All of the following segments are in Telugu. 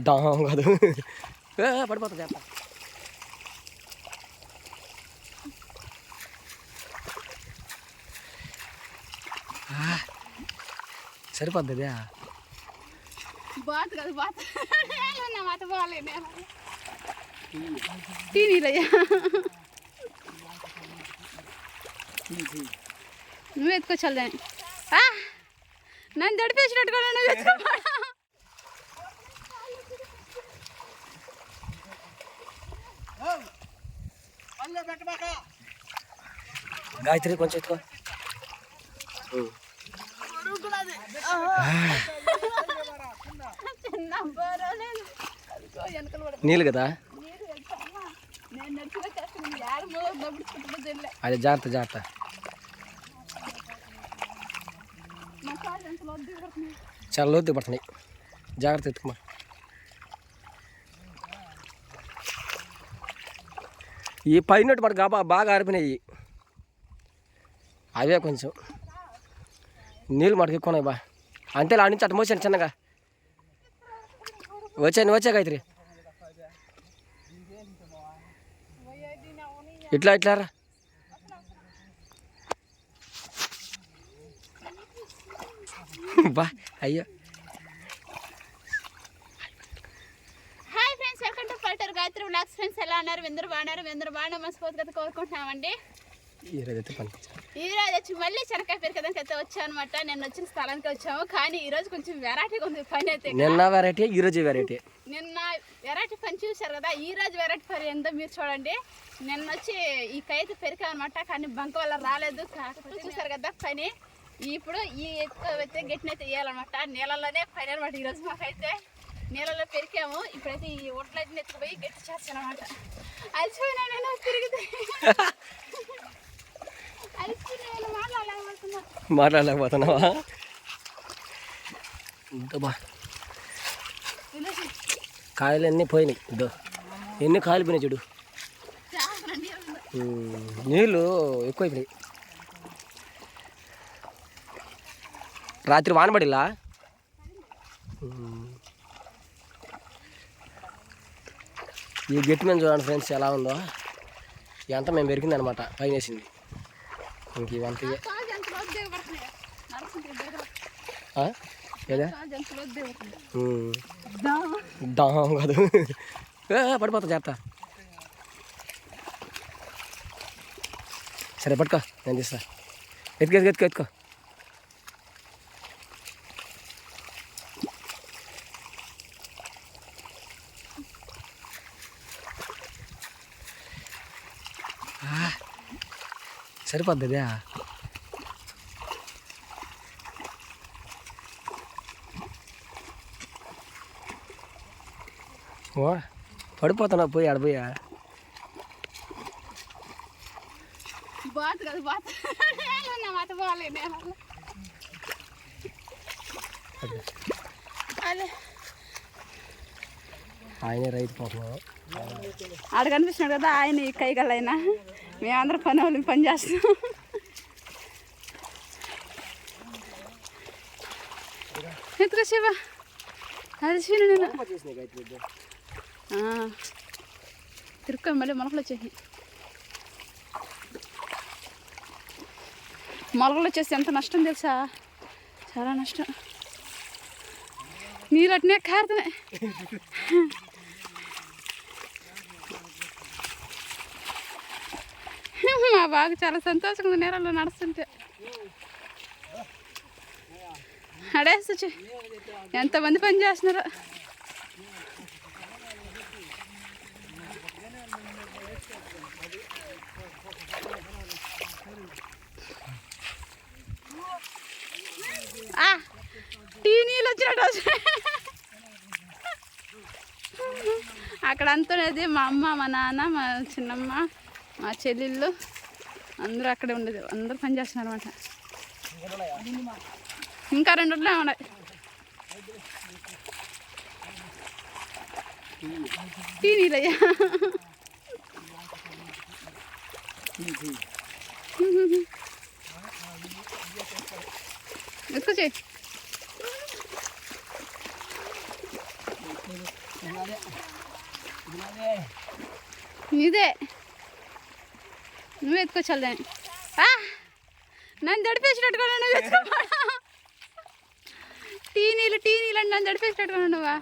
డామ్ కాదు పడిపోతా చేస్తా. సరిపోద్ది బాత్ కాదు బాత్ మాట బాగాలేదు టీనీలయ్యా నువ్వు ఎత్తుకొచ్చాలి దాన్ని నన్ను దడిపేసినట్టుగా నువ్వు ఎత్తుకోడా గాయత్రి కొంచెం ఎత్తుకో. నీళ్ళు కదా అదే జాగ్రత్త జాగ్రత్త. చాలా లోతు పడుతున్నాయి, జాగ్రత్త ఎత్తుకుమా. ఈ పైనట్టు పడ బాగా ఆరిపోయినాయి, అవే కొంచెం నీళ్ళు మటుకు ఎక్కువ బా. అంతే ఆడి నుంచి అటు మోసాను చిన్నగా. వచ్చా గాయత్రి ఇట్లా రా. బా అయ్యో. హాయ్ ఫ్రెండ్స్, వెల్కమ్ టు పల్టర్ గాయత్రి వ్లాగ్స్. ఫ్రెండ్స్ ఎలా ఉన్నారు? అందరూ బాగా మనస్ఫూర్తిగా కోరుకుంటున్నామండి. ఈరోజు వచ్చి మళ్ళీ శనక్కాయ పెరకడానికి అయితే వచ్చాం అనమాట. నేను వచ్చిన స్థలానికి వచ్చాము, కానీ ఈరోజు కొంచెం వెరైటీగా ఉంది పని అయితే. నిన్న వెరైటీ, ఈరోజు వెరైటీ. నిన్న వెరైటీ పని చూశారు కదా, ఈ రోజు వెరైటీ పని ఏందో మీరు చూడండి. నిన్న వచ్చి ఈ కైతే పెరికామన్నమాట, కానీ బంక వల్ల రాలేదు. కాకపోతే చూసారు కదా పని. ఇప్పుడు ఈ అయితే గట్టినైతే వేయాలన్నమాట. నీళ్ళలోనే పని అనమాట ఈరోజు మాకైతే. నీళ్ళలో పెరికాము. ఇప్పుడైతే ఈ ఒట్లైతే ఎత్తుకుపోయి గట్టి చేస్తాను అనమాట. అలసిపోయినా నేను తిరిగితే మాట్లాడలేకపోతున్నావా? కాయలు అన్నీ పోయినాయి. ఇదో ఎన్ని కాయలు పోయినాయి చూడు. నీళ్ళు ఎక్కువైపోయినాయి. రాత్రి వాన పడిలా. ఈ గట్టి మీద చూడండి ఫ్రెండ్స్ ఎలా ఉందో. ఇదంతా మేము పెరిగింది అనమాట, పైన వేసింది. ఇంక ఇవంతా డామ్ కాదు పడిపోతా చేస్తా. సరే పట్టుకో, నేను తీస్తా. ఎత్తుకో. సరిపోద్ది ఓ పడిపోతున్నా పోయి ఆడపోయా. బాత్ కాదు బాత్ మాట బాగాలేదు ఆయనే రైతు పాపం. ఆడ కనిపిస్తున్నాడు కదా ఆయన, ఈ కైగలైనా మేమందరం పని వాళ్ళకి పని చేస్తున్నాం. ఎత్తుకో శివ, అది శివుని నేను తిరుక్కొని మళ్ళీ మొలకలు వచ్చేసి. మొలకలు వచ్చేసి ఎంత నష్టం తెలుసా? చాలా నష్టం. నీళ్ళు అట్నే కారుతున్నాయి. మా బాగా చాలా సంతోషంగా ఉంది నేరాల్లో నడుస్తుంటే. అడేసి ఎంతమంది పని చేస్తున్నారు. టీ నీళ్ళు వచ్చినట్టు అక్కడ అంతున్నది. మా అమ్మ, మా నాన్న, మా చిన్నమ్మ, మా చెల్లెళ్ళు అందరూ అక్కడే ఉండేది. అందరూ పని చేస్తున్నారు అనమాట. ఇంకా 2 రోజులే ఉన్నాయి. టీ నీళ్ళయ్యా ఎత్తుకొచ్చి. ఇదే నువ్వు ఎత్తుకొచ్చాలి నన్ను దడిపేసినట్టుకున్నా నువ్వు ఎత్తుకోడా టీ నీళ్ళు అని నన్ను దడిపేసినట్టుకున్నా నువ్వా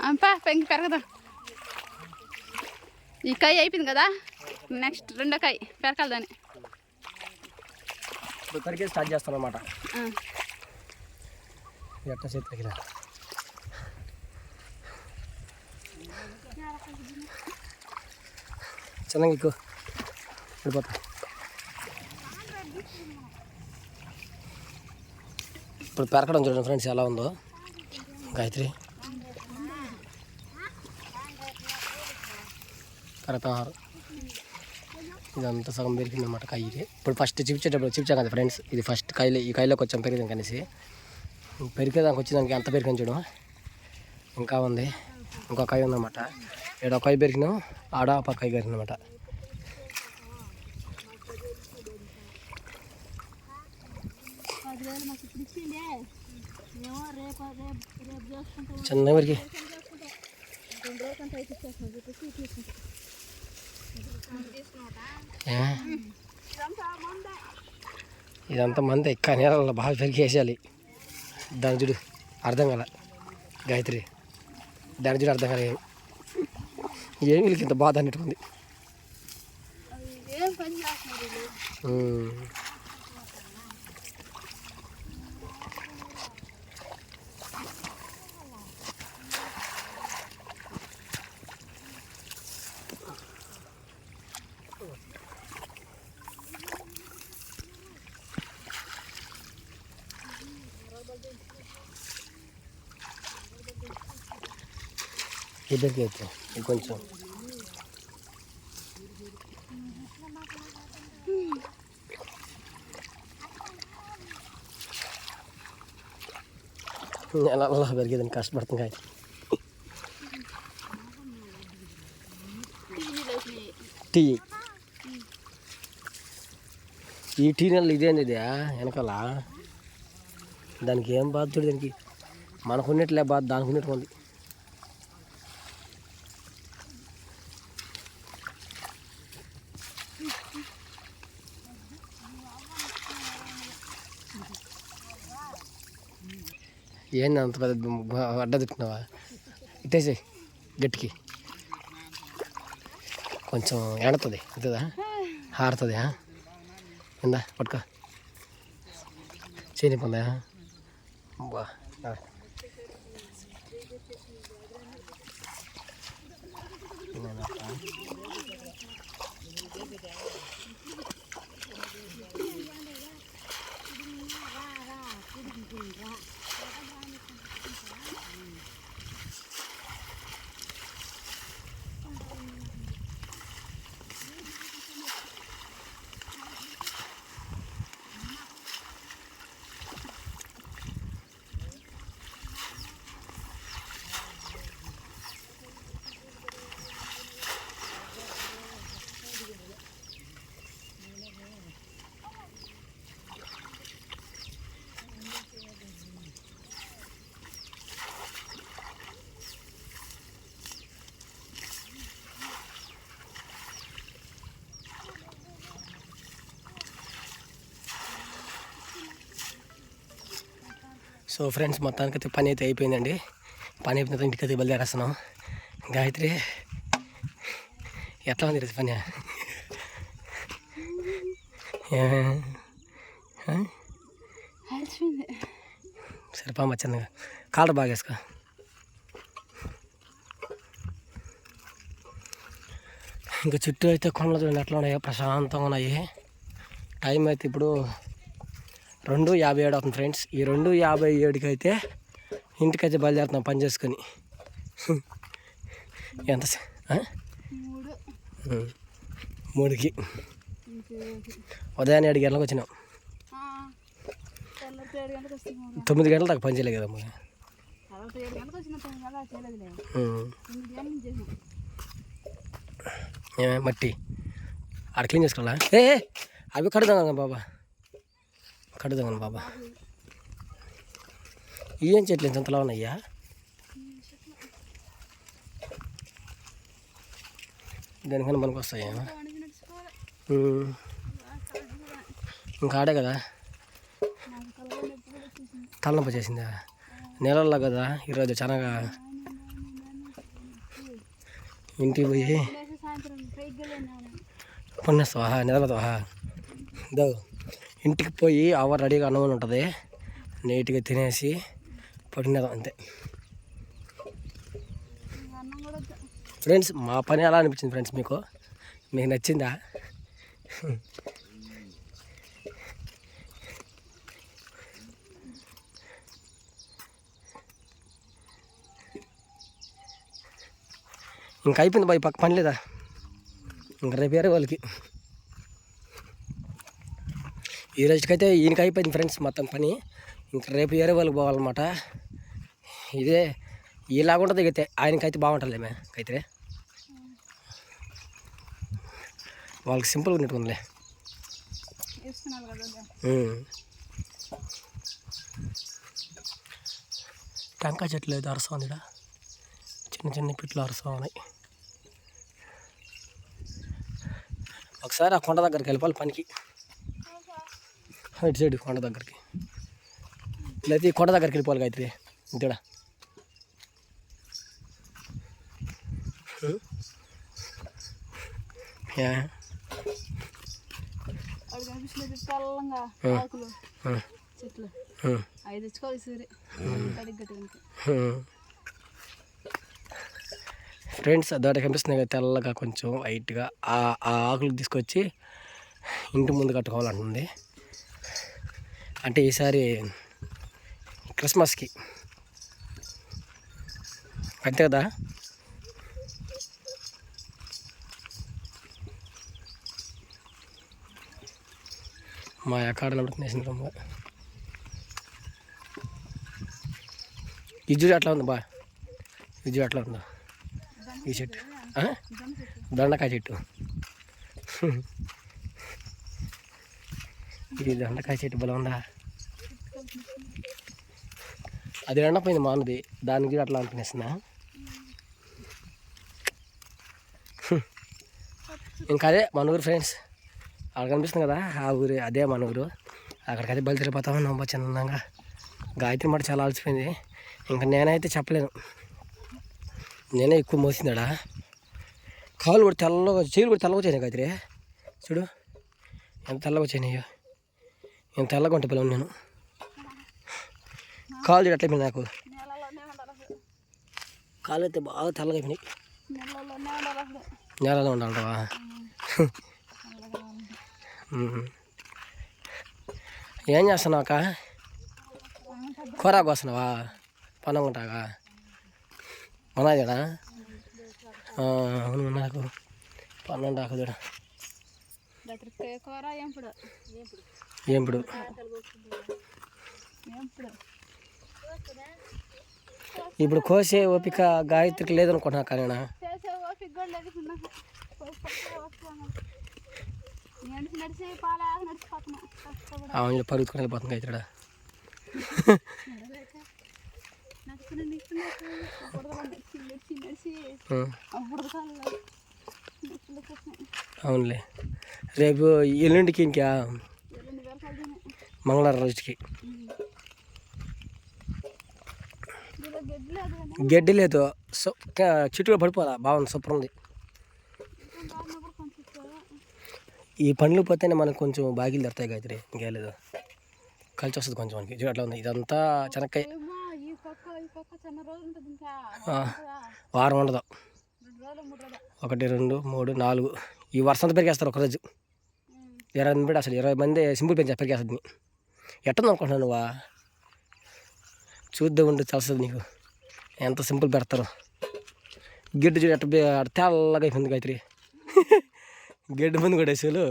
అంపా పెంకి పెరగదా ఈ కాయ అయిపోయింది కదా నెక్స్ట్ రెండో కాయ పెరకాలి దాన్ని పెరిగే స్టార్ట్ చేస్తాను అన్నమాట ఎట్ట చేతికి చిన్నగా ఎక్కువ వెళ్ళిపోతా ఇప్పుడు పెరకడం చూడండి ఫ్రెండ్స్ ఎలా ఉందో గాయత్రి పెరతారు ఇదంతా సగం పెరిగింది అనమాట కాయ ఇది ఇప్పుడు ఫస్ట్ చూపించాం కదా ఫ్రెండ్స్ ఇది ఫస్ట్ కాయలు ఈ కాయలోకి వచ్చాం పెరిగింది కనేసి పెరిగేదానికి వచ్చేదానికి ఎంత పెరిగింది చూడు ఇంకా ఉంది ఇంకో కాయ ఉందన్నమాట ఏడో కాయ పెరిగినాం ఆడ పక్క కాయ పెరిగింది అనమాట చిన్న వరకు ఇదంతా మంది ఎక్క నీళ్ళలో బాగా పెరిగేసేయాలి దాని చూడు అర్థం కాల గాయత్రి దాని చూడు అర్థం కాలేదు ఏం వీళ్ళకి ఇంత బాధ అన్నట్టుంది ఇద్దరికి అయితే కొంచెం ఎలా పెరిగేదని కష్టపడుతుంది కాయ టీ ఈ టీ నెలలు ఇదేంది ఇది వెనకాల దానికి ఏం బాధ చూడు దానికి మనకున్నట్లే బాధ దానికి ఉన్నట్టు ఉంది ఏంది అంత పెద్ద అడ్డ తిట్టినావా ఇట్టేసి గట్టికి కొంచెం ఎండుతుంది అంతేదా హారుతుంది ఇందా పట్టుకో చేని పొందా బా సో ఫ్రెండ్స్ మొత్తానికైతే పని అయితే అయిపోయిందండి పని అయిపోయిన తర్వాత ఇంటికైతే బయలుదేరేస్తున్నాం గాయత్రి ఎట్లా ఉంది ఈరోజు పని సరిపా చిన్నగా కాళ్ళు బాగా వేసుకో ఇంకా చుట్టూ అయితే కొండలు చూడండి ఎట్లా ఉన్నాయో ప్రశాంతంగా ఉన్నాయి టైం అయితే ఇప్పుడు 2:57 అవుతుంది ఫ్రెండ్స్ ఈ 2:57కి అయితే ఇంటికైతే బయలుదేరుతున్నాం పని చేసుకొని ఎంత 3కి ఉదయాన్నే 7 గంటలకు వచ్చినాం 9 గంటల దాకా పని చేయలేదు కదమ్మా మట్టి ఆడ క్లీన్ చేసుకోవాలా అవి కడుదాం కదా బాబా కడుదాం బాబా ఏం చెట్లు ఇంతలా ఉన్నాయ్యా? దేనికన్నా మనకు వస్తాయా? ఇంకా ఆడే కదా తలనొప్పి చేసిందా? నెలల్లో కదా ఈరోజు చాలా ఇంటికి పోయి పన్నేస్తావా? నిద్రపోతావా? దో ఇంటికి పోయి అవర్ రెడీగా అన్నం ఉంటుంది, నీట్గా తినేసి పడినదాం అంతే. ఫ్రెండ్స్ మా పని ఎలా అనిపించింది ఫ్రెండ్స్? మీకు నచ్చిందా? ఇంకా అయిపోయింది బాయ్, పక్క పని లేదా? ఇంకా రేపు వేరే వాళ్ళకి. ఈ రోజుకైతే ఈయనకి అయిపోయింది ఫ్రెండ్స్ మొత్తం పని. ఇంకా రేపు వేరే వాళ్ళకి పోవాలన్నమాట. ఇదే ఇలాగుంటుంది అయితే ఆయనకైతే బాగుంటుంది అయితే వాళ్ళకి సింపుల్గా ఉన్నట్టుందిలే. టెంకాయ చెట్లు అయితే అరసా ఉంది, చిన్న చిన్న పిట్లు అరసా ఉన్నాయి. ఒకసారి ఆ కొండ దగ్గరికి వెళ్ళిపోవాలి పనికి, ఇటు సైడ్ కొండ దగ్గరికి. లేకపోతే ఈ కొండ దగ్గరికి వెళ్ళిపోవాలి అయితే ఇంతడా. ఫ్రెండ్స్ అదొకటి కనిపిస్తుంది కదా తెల్లగా కొంచెం వైట్గా, ఆ ఆకులు తీసుకొచ్చి ఇంటి ముందు కట్టుకోవాలంటుంది. అంటే ఈసారి క్రిస్మస్కి అంతే కదా. మా అక్కడ నేసిన రమ్మ ఇజ్జుడు అట్లా ఉంది బా, ఇజ్జుడు అట్లా ఉందా ఈ చెట్టు? దొండకాయ చెట్టు, ఇది దొండకాయ చెట్టు బలం ఉందా? అది ఎండపోయింది మానది, దానికి అట్లా అనిపిస్తున్నా. ఇంకా అదే మన ఊరు ఫ్రెండ్స్, అక్కడ కనిపిస్తుంది కదా ఆ ఊరు, అదే మన ఊరు. అక్కడికైతే బయలుదేరిపోతాము నమ్మ చిన్నంగా. గాయత్రి మాట చాలా అలసిపోయింది, ఇంకా నేనైతే చెప్పలేను, నేనే ఎక్కువ మోసిందాడా. కాళ్ళు కూడా తెల్లగా, చేతులు కూడా తెల్లగా వచ్చాయి గాయత్రి, చూడు ఎంత తెల్లగా వచ్చాయినాయో. ఎంత తెల్లగా ఉంటే పిల్లలు నేను, కాళ్ళు చూడు అట్లయిపోయింది నాకు. కాళ్ళు అయితే బాగా తెల్లగా అయిపోయినాయి. నేలలో ఉండాలంటావా? ఏం చేస్తున్నావు అక్క? కూరాకు వస్తున్నావా? పనగుంటాగా మనదేనా? అవును నాకు పన్నండాక చూడ. ఏంపుడు ఇప్పుడు కోసే ఓపిక గాయత్రికి లేదనుకుంటున్నా. కానీ అవును పరుగుతుకుని వెళ్ళిపోతుంది గాయత్రి. అవునులే, రేపు ఎల్లుండికి ఇంకా మంగళవారం రోజుకి గడ్డి లేదు, చిట్టుగా పడిపోదా. బాగుంది, సూపర్ ఉంది. ఈ పండ్లు పోతేనే మనకు కొంచెం బాగిలు దొరుకుతాయి గాయత్రి, ఇంకేలేదు కలిసి వస్తుంది కొంచెం మనకి. చూడు అట్లా ఉంది, ఇదంతా చెనక్కాయ. వారం ఉండదు, 1 2 3 4 ఈ వర్షంతో పెరిగేస్తారు ఒకరోజు. 20 మంది అసలు 20 మంది సింపుల్ పెరిగేస్తుంది. ఎట్టుంది అనుకుంటున్నావు నువ్వా? చూద్దాం ఉండి తెలుస్తుంది నీకు ఎంత సింపుల్ పెడతారు. గిడ్డు చూడు ఎట్ట తెల్లగా అయిపోయింది గాయత్రి. గడ్డి ముందు కూడా వేసారు,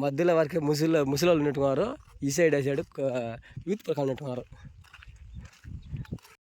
మధ్యలో వరకే ముసలి వాళ్ళు ఉన్నట్టున్నారు, ఈ సైడ్ వేసాడు యూత్ ప్రకారం ఉన్నట్టున్నారు.